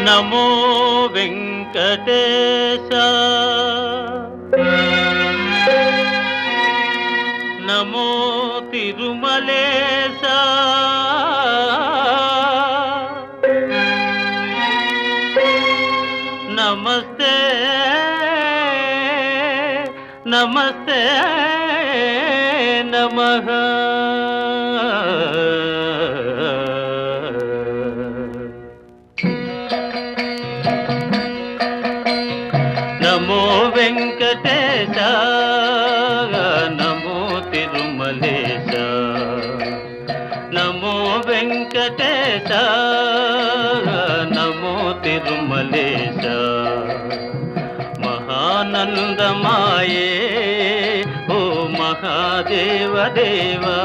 నమో వెంకటేశ నమో తిరుమలేశ నమస్తే నమస్తే నమః నమో వెంకటేశ నమో తిరుమలేశ నమో వెంకటేశ నమో తిరుమలేశ మహానందమాయే ఓ మహాదేవ దేవా